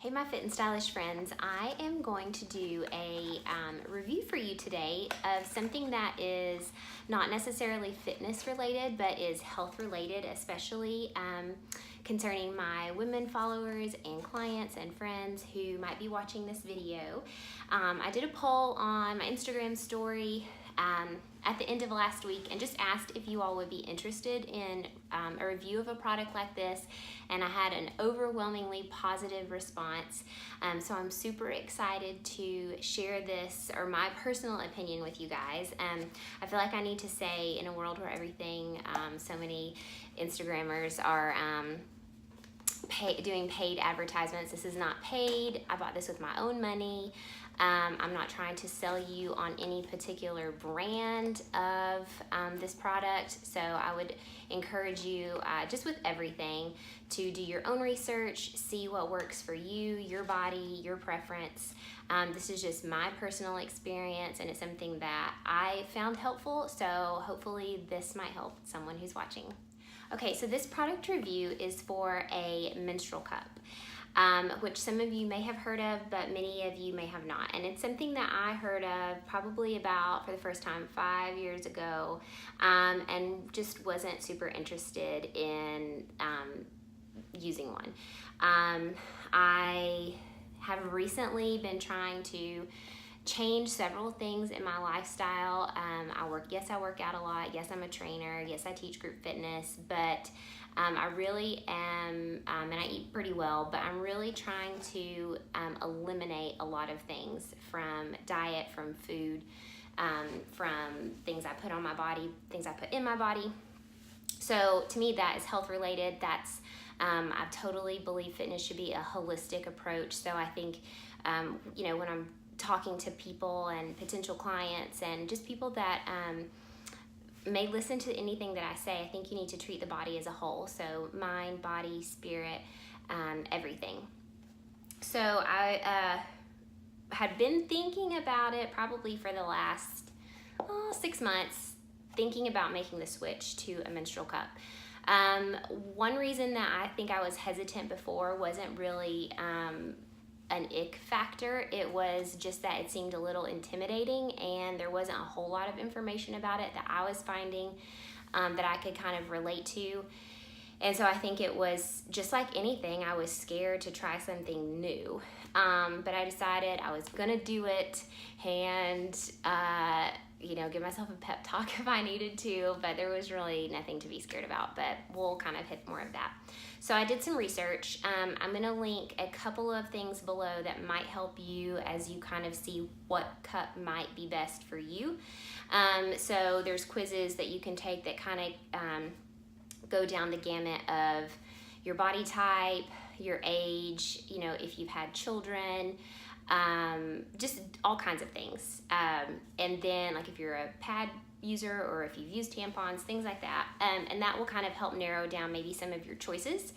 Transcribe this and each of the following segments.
Hey my fit and stylish friends, I am going to do a review for you today of something that is not necessarily fitness related but is health related, especially concerning my women followers and clients and friends who might be watching this video. I did a poll on my Instagram story at the end of last week and just asked if you all would be interested in a review of a product like this, and I had an overwhelmingly positive response. So I'm super excited to share this, or my personal opinion, with you guys. I feel like I need to say, in a world where everything, so many Instagrammers are doing paid advertisements, this is not paid. I bought this with my own money. I'm not trying to sell you on any particular brand of this product, so I would encourage you, just with everything, to do your own research, see what works for you, your body, your preference. This is just my personal experience, and it's something that I found helpful, so hopefully this might help someone who's watching. Okay, so this product review is for a menstrual cup. Which some of you may have heard of, but many of you may have not. And it's something that I heard of probably about, for the first time, 5 years ago, and just wasn't super interested in using one. I have recently been trying to change several things in my lifestyle. I work out a lot. Yes, I'm a trainer. Yes, I teach group fitness, but I really am, and I eat pretty well, but I'm really trying to eliminate a lot of things from diet, from food, from things I put on my body, things I put in my body. So to me, that is health related. That's, I totally believe fitness should be a holistic approach. So I think, when I'm talking to people and potential clients and just people that may listen to anything that I say, I think you need to treat the body as a whole. So mind, body, spirit, everything. So I had been thinking about it probably for the last 6 months, thinking about making the switch to a menstrual cup. One reason that I think I was hesitant before wasn't really an ick factor. It was just that it seemed a little intimidating, and there wasn't a whole lot of information about it that I was finding that I could kind of relate to. And so I think it was just like anything, I was scared to try something new. But I decided I was gonna do it and give myself a pep talk if I needed to, but there was really nothing to be scared about, but we'll kind of hit more of that. So I did some research. I'm gonna link a couple of things below that might help you as you kind of see what cup might be best for you. So there's quizzes that you can take that kind of go down the gamut of your body type, your age, if you've had children, just all kinds of things. And then like if you're a pad user or if you've used tampons, things like that. And that will kind of help narrow down maybe some of your choices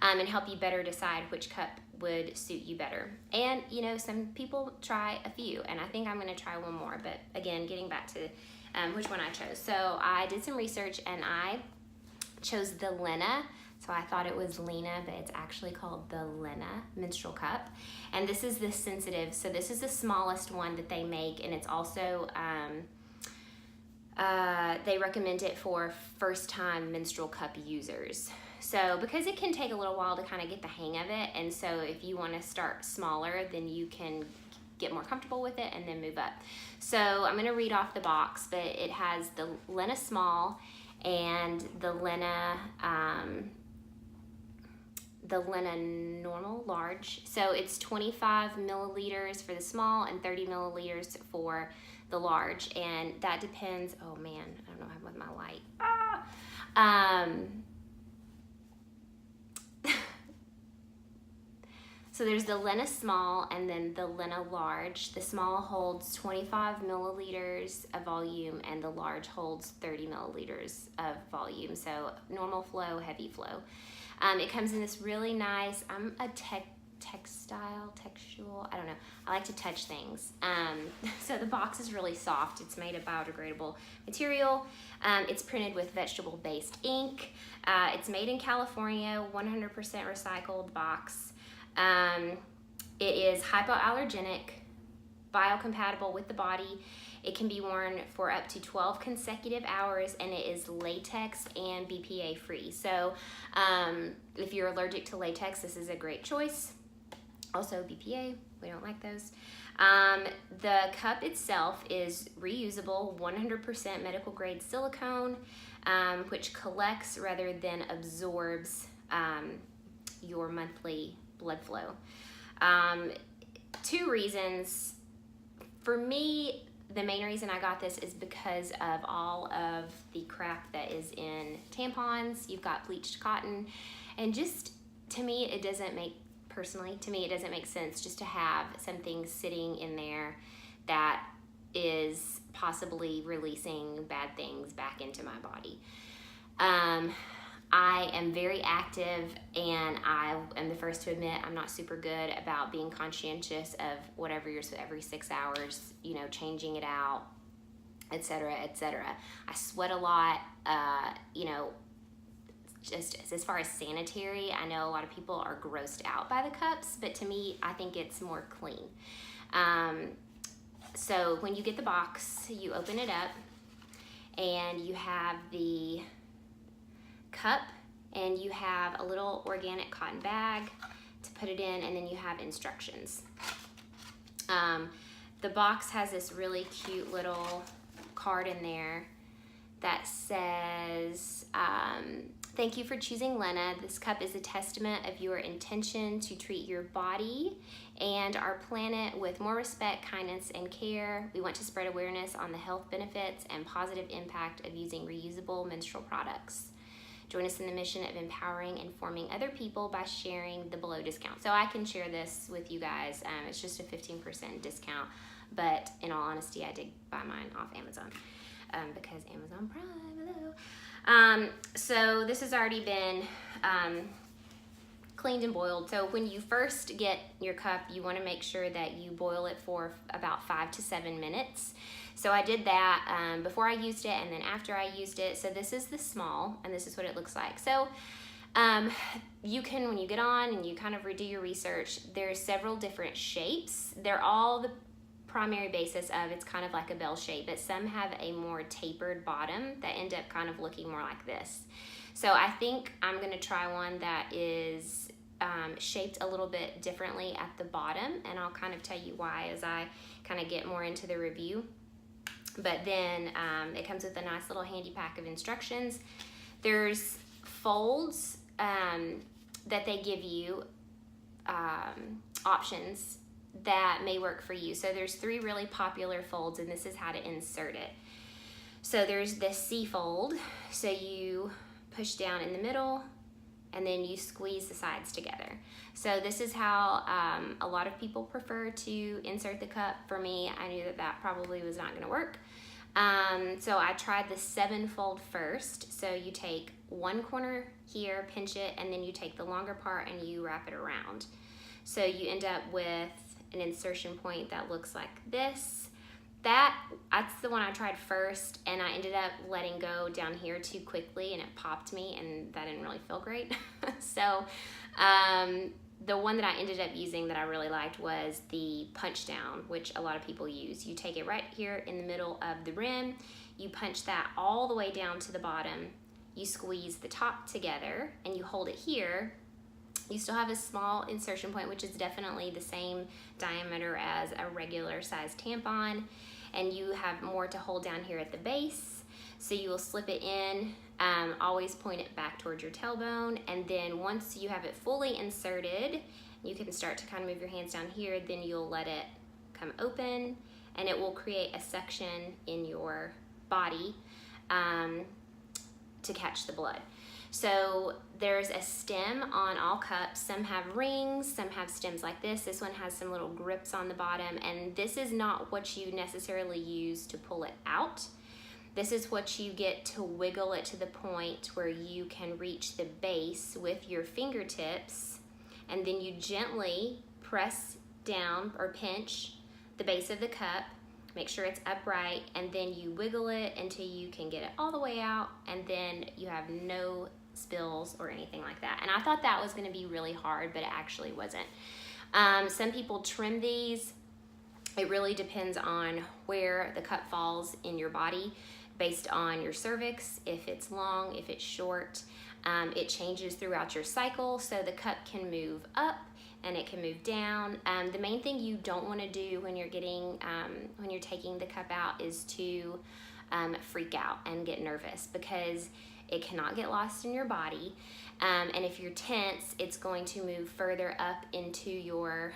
and help you better decide which cup would suit you better. And some people try a few, and I think I'm gonna try one more, but again, getting back to which one I chose. So I did some research and I chose the Lena. So I thought it was Lena, but it's actually called the Lena menstrual cup. And this is the sensitive, so this is the smallest one that they make, and it's also, they recommend it for first-time menstrual cup users. So because it can take a little while to kind of get the hang of it, and so if you want to start smaller, then you can get more comfortable with it and then move up. So I'm going to read off the box, but it has the Lena small and the Lena normal large. So it's 25 milliliters for the small and 30 milliliters for the large, and that depends. Oh man, I don't know how with my light. So there's the Lena small and then the Lena large. The small holds 25 milliliters of volume and the large holds 30 milliliters of volume. So normal flow, heavy flow. It comes in this really nice, I'm a textual, I don't know. I like to touch things. So the box is really soft. It's made of biodegradable material. It's printed with vegetable-based ink. It's made in California, 100% recycled box. It is hypoallergenic, biocompatible with the body. It can be worn for up to 12 consecutive hours, and it is latex and BPA free. So if you're allergic to latex, this is a great choice. Also BPA, we don't like those. The cup itself is reusable, 100% medical grade silicone, which collects rather than absorbs your monthly blood flow. 2 reasons. For me, the main reason I got this is because of all of the crap that is in tampons. You've got bleached cotton, and just to me, it doesn't make sense just to have something sitting in there that is possibly releasing bad things back into my body. I am very active, and I am the first to admit I'm not super good about being conscientious of whatever you're every 6 hours, changing it out, etc., etc. I sweat a lot, just as far as sanitary, I know a lot of people are grossed out by the cups, but to me, I think it's more clean. So when you get the box, you open it up, and you have the cup, and you have a little organic cotton bag to put it in, and then you have instructions. The box has this really cute little card in there that says, thank you for choosing Lena. This cup is a testament of your intention to treat your body and our planet with more respect, kindness, and care. We want to spread awareness on the health benefits and positive impact of using reusable menstrual products. Join us in the mission of empowering and informing other people by sharing the below discount. So I can share this with you guys. It's just a 15% discount, but in all honesty, I did buy mine off Amazon because Amazon Prime, hello. So this has already been cleaned and boiled. So when you first get your cup, you want to make sure that you boil it for about 5 to 7 minutes. So I did that before I used it, and then after I used it. So this is the small, and this is what it looks like. So you can, when you get on and you kind of redo your research, there's several different shapes. They're all the primary basis of, it's kind of like a bell shape, but some have a more tapered bottom that end up kind of looking more like this. So I think I'm gonna try one that is shaped a little bit differently at the bottom, and I'll kind of tell you why as I kind of get more into the review. But then it comes with a nice little handy pack of instructions. There's folds that they give you, options that may work for you. So there's 3 really popular folds, and this is how to insert it. So there's the C fold. So you push down in the middle, and then you squeeze the sides together. So this is how a lot of people prefer to insert the cup. For me, I knew that that probably was not gonna work. So I tried the 7 fold first. So you take one corner here, pinch it, and then you take the longer part and you wrap it around. So you end up with an insertion point that looks like this. That's the one I tried first, and I ended up letting go down here too quickly, and it popped me, and that didn't really feel great. So the one that I ended up using that I really liked was the punch down, which a lot of people use. You take it right here in the middle of the rim, you punch that all the way down to the bottom, you squeeze the top together, and you hold it here. You still have a small insertion point, which is definitely the same diameter as a regular size tampon, and you have more to hold down here at the base. So you will slip it in, always point it back towards your tailbone, and then once you have it fully inserted, you can start to kind of move your hands down here, then you'll let it come open, and it will create a suction in your body to catch the blood. So there's a stem on all cups. Some have rings, some have stems like this. This one has some little grips on the bottom, and this is not what you necessarily use to pull it out. This is what you get to wiggle it to the point where you can reach the base with your fingertips, and then you gently press down or pinch the base of the cup, make sure it's upright, and then you wiggle it until you can get it all the way out, and then you have no spills or anything like that. And I thought that was going to be really hard, but it actually wasn't. Some people trim these. It really depends on where the cup falls in your body based on your cervix, if it's long, if it's short. It changes throughout your cycle, so the cup can move up and it can move down. The main thing you don't want to do when you're taking the cup out is to freak out and get nervous, because it cannot get lost in your body. And if you're tense, it's going to move further up into your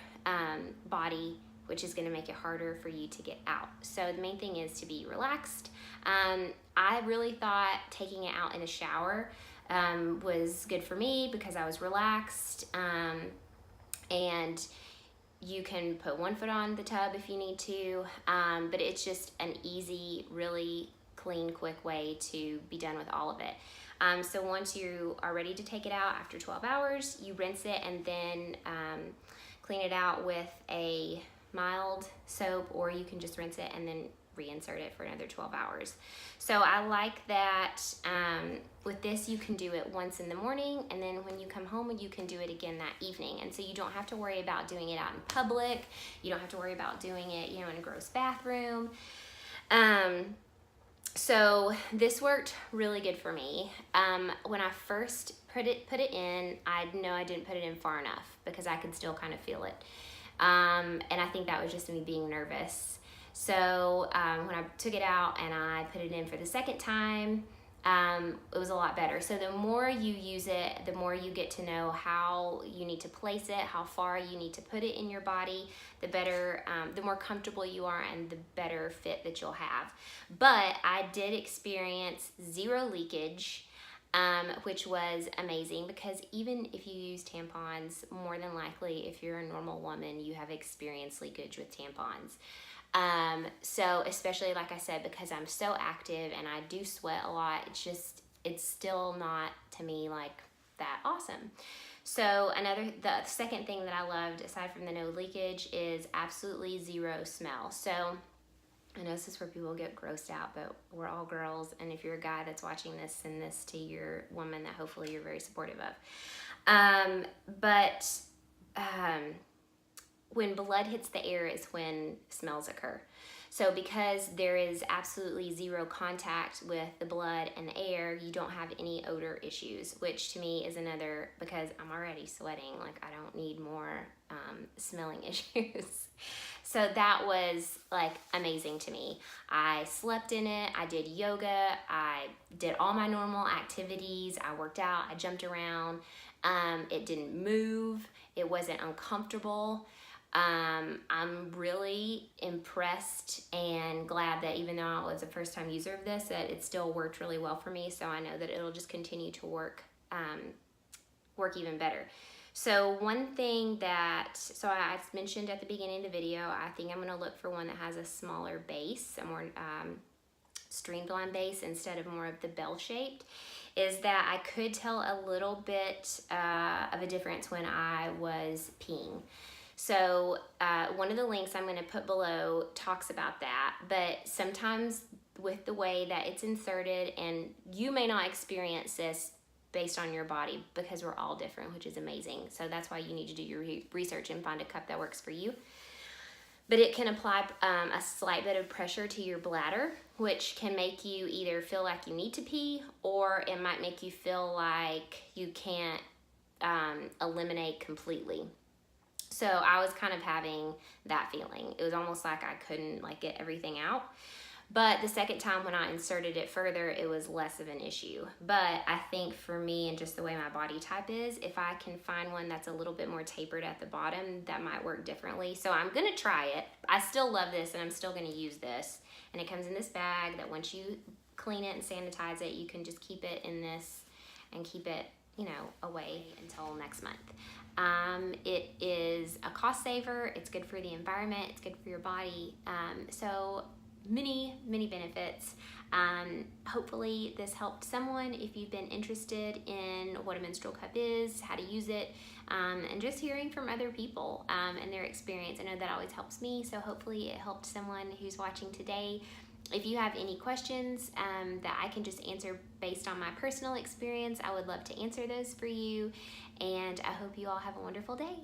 body, which is going to make it harder for you to get out. So the main thing is to be relaxed. I really thought taking it out in the shower was good for me because I was relaxed. And you can put one foot on the tub if you need to, but it's just an easy, really clean, quick way to be done with all of it. So once you are ready to take it out after 12 hours, you rinse it and then clean it out with a mild soap, or you can just rinse it and then reinsert it for another 12 hours. So I like that with this you can do it once in the morning, and then when you come home you can do it again that evening. And so you don't have to worry about doing it out in public. You don't have to worry about doing it, in a gross bathroom. So this worked really good for me. When I first put it in, I know I didn't put it in far enough because I could still kind of feel it. And I think that was just me being nervous. So when I took it out and I put it in for the second time, it was a lot better. So the more you use it, the more you get to know how you need to place it, how far you need to put it in your body, the better, the more comfortable you are and the better fit that you'll have. But I did experience zero leakage, which was amazing, because even if you use tampons, more than likely, if you're a normal woman, you have experienced leakage with tampons. So especially, like I said, because I'm so active and I do sweat a lot, it's still not, to me, like that awesome. So the second thing that I loved, aside from the no leakage, is absolutely zero smell. So I know this is where people get grossed out, but we're all girls, and if you're a guy that's watching this, send this to your woman that hopefully you're very supportive of. When blood hits the air is when smells occur. So because there is absolutely zero contact with the blood and the air, you don't have any odor issues, which to me is another, because I'm already sweating, like I don't need more smelling issues. So that was like amazing to me. I slept in it, I did yoga, I did all my normal activities, I worked out, I jumped around. It didn't move, it wasn't uncomfortable. I'm really impressed and glad that even though I was a first time user of this, that it still worked really well for me. So I know that it'll just continue to work even better. So one thing so I mentioned at the beginning of the video, I think I'm gonna look for one that has a smaller base, a more streamlined base instead of more of the bell-shaped, is that I could tell a little bit of a difference when I was peeing. So one of the links I'm going to put below talks about that, but sometimes with the way that it's inserted, and you may not experience this based on your body because we're all different, which is amazing. So that's why you need to do your research and find a cup that works for you. But it can apply a slight bit of pressure to your bladder, which can make you either feel like you need to pee, or it might make you feel like you can't eliminate completely. So I was kind of having that feeling. It was almost like I couldn't get everything out. But the second time when I inserted it further, it was less of an issue. But I think for me and just the way my body type is, if I can find one that's a little bit more tapered at the bottom, that might work differently. So I'm gonna try it. I still love this and I'm still gonna use this. And it comes in this bag that once you clean it and sanitize it, you can just keep it in this and keep it, away until next month. It is a cost saver, it's good for the environment, it's good for your body, so many benefits. Hopefully this helped someone if you've been interested in what a menstrual cup is, how to use it, and just hearing from other people and their experience. I know that always helps me, so hopefully it helped someone who's watching today. If you have any questions that I can just answer based on my personal experience, I would love to answer those for you. And I hope you all have a wonderful day.